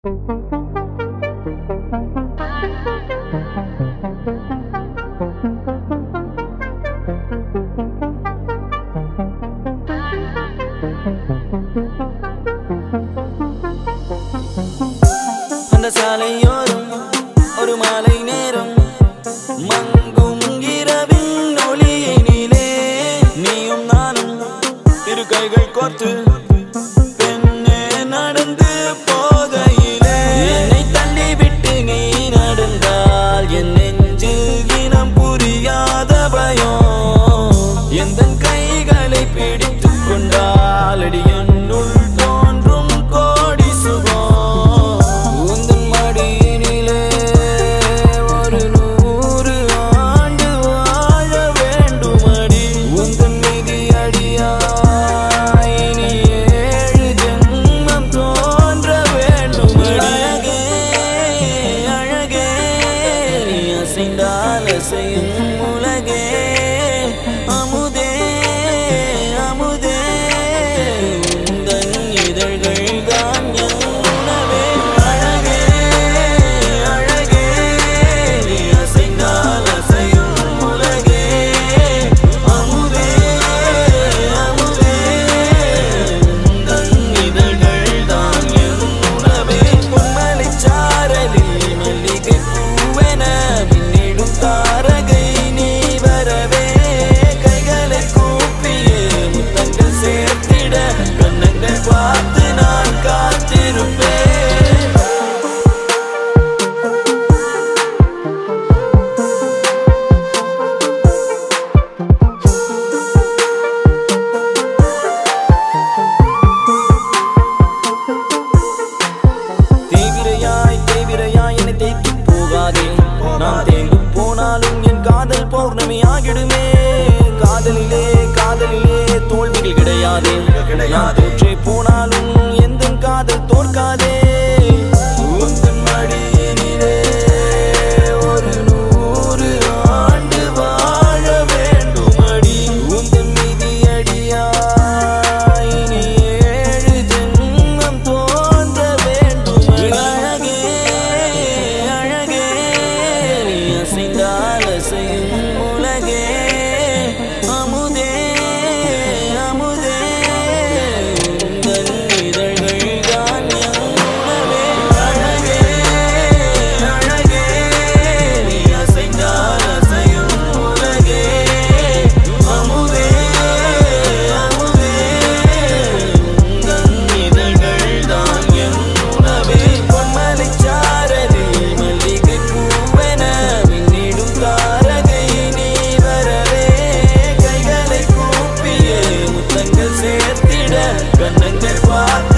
அந்த சாலையோரம் ஒரு மாலை நேரம் மங்கும் இரவின் ஒளியினிலே நீயும் நானும் இரு கைகள் கோர்த்து பெண்ணே நடந்து போகையிலே என்னை தள்ளிவிட்டு நீ நடந்தால் என் நெஞ்சில் இனம் புரியாத பயம் எந்த கைகளை பிடித்துக் கொண்டால் அடி என்னுள் தோன்றும் கோடி சுகம் உந்தன் மடியினிலே ஒரு 100 ஆண்டு வாழ வேண்டும் அடி உந்தன் மீதி அடியாய் இனி 7 ஜென்மம் தோன்ற வேண்டும் அழகே அழகே நீ அசைந்தால் அசையும் உலகே அமுதே அமுதே உந்தன் இதழ்கள் தான் என் உணவே அழகே அழகே நீ அசைந்தால் அசையும் உலகே அமுதே அமுதே உந்தன் இதழ்கள் தான் என் உணவே பொன்மலைச் சாரலில் மல்லிகை பூவென மின்னிடும் தாரகை நீ வரவே கைகளை கூப்பியே முத்தங்கள் சேர்த்திட கண்ணங்கள் பார்த்து நான் காத்திருப்பேன் தேவிரையாய் என்னை தேய்த்து போகாதே நான் தேங்கு போனாலும் என் காதல் பௌர்ணமி ஆகிடுமே காதலிலே தோல்விகள் கிடையாதே நான் தோற்றே போனாலும் எந்த காதல் தோற்காதே உந்தன் மடியினிலே ஒரு 100 ஆண்டு வாழ வேண்டும் அடி உந்தன் மீதி அடியாய் இனி 7 ஜென்மம் தோன்ற வேண்டும் அழகே அழகே நீ அசைந்தால் அசையும் உலகே அமுதே அமுதே உந்தன் இதழ்கள் தான் என் உணவே அழகே அழகே நீ அசைந்தால் அசையும் உலகே அமுதே அமுதே உந்தன் இதழ்கள் தான் என் உணவே பொன்மலைச் சாரலில் மல்லிகை பூவென மின்னிடும் தாரகை நீ வரவே கைகளை கூப்பியே முத்தங்கள் சேர்த்திட கண்ணங்கள் பார்த்து